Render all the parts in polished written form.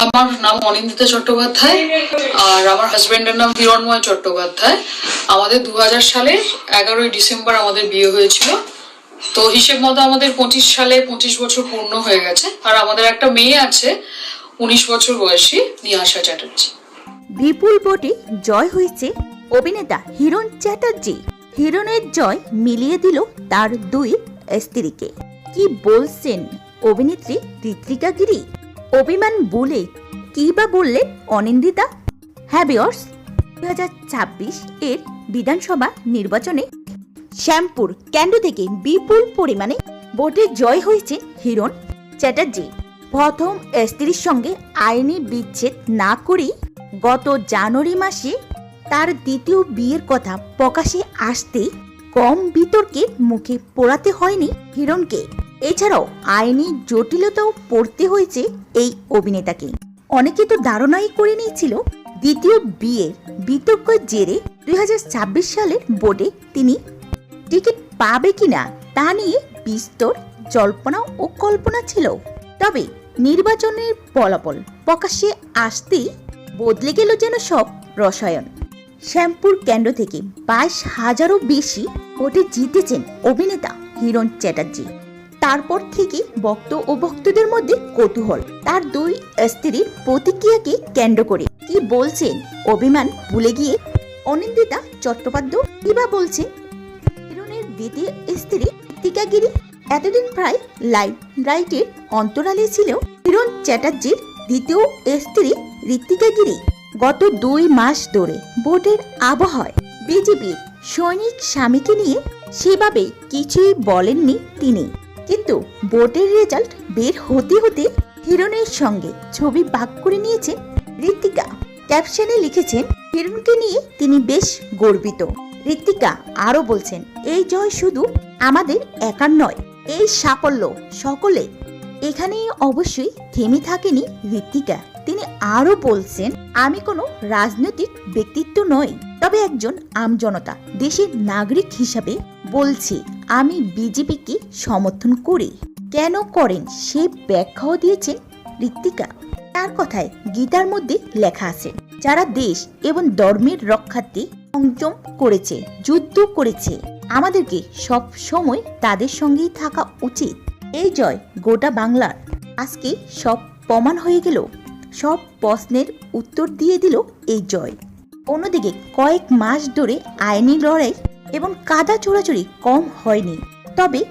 আমার নাম অনিন্দিতা চট্টোপাধ্যায় আর আমার হাজবেন্ডের নাম হিরণময় চট্টোপাধ্যায়। আমাদের 2000 সালের 11ই ডিসেম্বর আমাদের বিয়ে হয়েছিল। তো হিসেব মতো আমাদের 25 সালে 25 বছর পূর্ণ হয়ে গেছে। আর আমাদের একটা মেয়ে আছে 19 বছর বয়সী, নিহাসা চ্যাটার্জি। বিপুল ভোটে জয় হয়েছে অভিনেতা হিরণ চ্যাটার্জি। হিরণের জয় মিলিয়ে দিল তার দুই স্ত্রীকে। কি বলছেন অভিনেত্রী ঋত্বিকা গিরি? অভিমান বলে কি বা বললেন অনিন্দিতা? হ্যাঁ ভিউয়ার্স, 2026 এর বিধানসভা নির্বাচনে শ্যামপুর কেন্দ্র থেকে বিপুল পরিমাণে ভোটে জয় হয়েছে হিরণ চ্যাটার্জি। প্রথম স্ত্রীর সঙ্গে আইনি বিচ্ছেদ না করেই গত জানুয়ারি মাসে তার দ্বিতীয় বিয়ের কথা প্রকাশে আসতেই কম বিতর্কের মুখে পড়াতে হয়নি হিরণকে। এছাড়াও আইনি জটিলতাও পড়তে হয়েছে এই অভিনেতাকে। অনেকে তো ধারণাই করে নিয়েছিল দ্বিতীয় বিয়ের বিতর্কের জেরে 2026 সালের ভোটে তিনি টিকিট পাবে কিনা তা নিয়ে বিস্তর জল্পনা ও কল্পনা ছিল। তবে নির্বাচনের ফলাফল প্রকাশ্যে আসতেই বদলে গেল যেন সব রসায়ন। শ্যামপুর কেন্দ্র থেকে 22,000-এরও বেশি ভোটে জিতেছেন অভিনেতা হিরণ চ্যাটার্জি। তারপর থেকে ভক্ত ও ভক্তদের মধ্যে কৌতূহল তার দুই স্ত্রীর প্রতিক্রিয়াকে কেন্দ্র করে। কি বলছেন অভিমান ভুলে গিয়ে অনিন্দিতা চট্টোপাধ্যায়? কিবা বলছেন হিরণের দ্বিতীয় স্ত্রী ঋত্বিকা গিরি? এতদিন প্রায় লাইভ রাইটের অন্তরালে ছিল হিরণ চ্যাটার্জির দ্বিতীয় স্ত্রী ঋত্বিকা গিরি। গত 2 মাস ধরে ভোটের আবহাওয়ায় বিজেপির সৈনিক স্বামীকে নিয়ে সেভাবে কিছুই বলেননি তিনি। কিন্তু ভোটের রেজাল্ট বের হতে হতে হিরণের সঙ্গে ছবি ভাগ করে নিয়েছেন ঋত্বিকা। ক্যাপশনে লিখেছেন, হিরণকে নিয়ে তিনি বেশ গর্বিত। ঋত্বিকা আরও বলছেন, এই জয় শুধু আমাদের একার নয়, এই সাফল্য সকলের। এখানে অবশ্যই থেমে থাকেনি ঋত্বিকা। তিনি আরও বলছেন, আমি কোনো রাজনৈতিক ব্যক্তিত্ব নই, তবে একজন আমজনতা দেশের নাগরিক হিসাবে বলছি, আমি বিজেপিকে সমর্থন করি। কেন করেন সে ব্যাখ্যাও দিয়েছেন ঋত্বিকা। তার কথায় গীতার মধ্যে লেখা আছে, যারা দেশ এবং ধর্মের রক্ষার্থে সংযম করেছে, যুদ্ধ করেছে, আমাদেরকে সব সময় তাদের সঙ্গেই থাকা উচিত। এই জয় গোটা বাংলার। আজকে সব প্রমাণ হয়ে গেল, সব প্রশ্নের উত্তর দিয়ে দিল এই জয়। অন্যদিকে কয়েক মাস ধরে আইনি লড়াই এবং কাদা চোরাচুরি কম হয়নি, তবে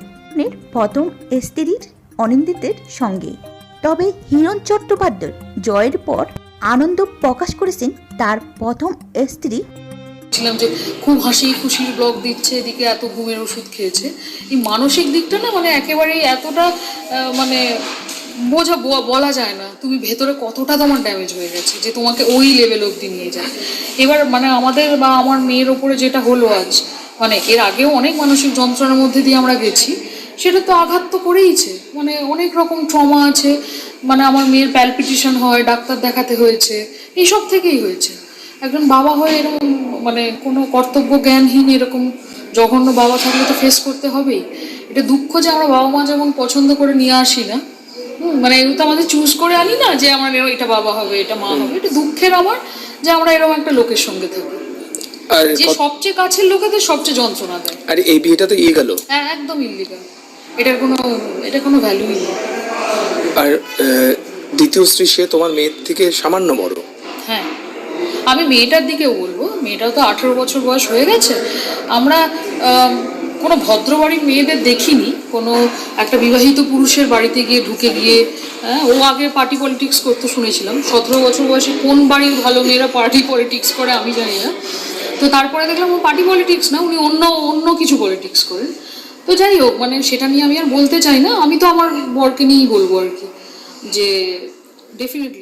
প্রথম স্ত্রীর অনিন্দিতের সঙ্গে। তবে হিরণ চট্টোপাধ্যায় জয়ের পর আনন্দ প্রকাশ করেছেন তার প্রথম স্ত্রী। ছিলাম যে খুব হাসি খুশির ব্লগ দিচ্ছে, এদিকে এত ঘুমের ওষুধ খেয়েছে। এই মানসিক দিকটা না মানে একেবারেই এতটা মানে বলা যায় না তুমি ভেতরে কতটা তোমার ড্যামেজ হয়ে গেছে যে তোমাকে ওই লেভেল অবধি নিয়ে যায়। এবার মানে আমাদের বা আমার মেয়ের ওপরে যেটা হলো আজ, মানে এর আগেও অনেক মানসিক যন্ত্রণার মধ্যে দিয়ে আমরা গেছি, সেটা তো আঘাত তো করেইছে। মানে অনেক রকম ট্রমা আছে, মানে আমার মেয়ের প্যালপিটেশন হয়, ডাক্তার দেখাতে হয়েছে, এইসব থেকেই হয়েছে। একজন বাবা হয়ে এরকম মানে কোনো কর্তব্য জ্ঞানহীন এরকম জঘন্য বাবা থাকলে তো ফেস করতে হবেই। এটা দুঃখ যে আমরা বাবা মা যেমন পছন্দ করে নিয়ে আসি না, মানে এগুলো তো আমাদের চুজ করে আনি না যে আমার এটা বাবা হবে, এটা মা হবে। এটা দুঃখের আমার যে আমরা এরকম একটা লোকের সঙ্গে থাকি যে সবচেয়ে কাছের লোকেদের সবচেয়ে যন্ত্রণা দেয়। আর এই বিয়েটা তো ইয়ে গেল, হ্যাঁ একদম ইলিগাল, এটা কোনো ভ্যালুই নেই। আর দ্বিতীয় স্ত্রী সে তোমার মেয়ের থেকে সামান্য বড়। হ্যাঁ, আমি মেয়েটার দিকেও বলবো, মেয়েটাও তো 18 বছর বয়স হয়ে গেছে। আমরা কোনো ভদ্রবাড়ির মেয়েদের দেখিনি কোনো একটা বিবাহিত পুরুষের বাড়িতে গিয়ে ঢুকে গিয়ে। ও আগে পার্টি পলিটিক্স করতে শুনেছিলাম, 17 বছর বয়সে কোন বাড়ির ভালো মেয়েরা পার্টি পলিটিক্স করে আমি জানি না। তো তারপরে দেখলাম ও পার্টি পলিটিক্স না, উনি অন্য কিছু পলিটিক্স করেন। তো যাই হোক, মানে সেটা নিয়ে আমি আর বলতে চাই না। আমি তো আমার বরকে নিয়েই বলবো আর কি, যে ডেফিনেটলি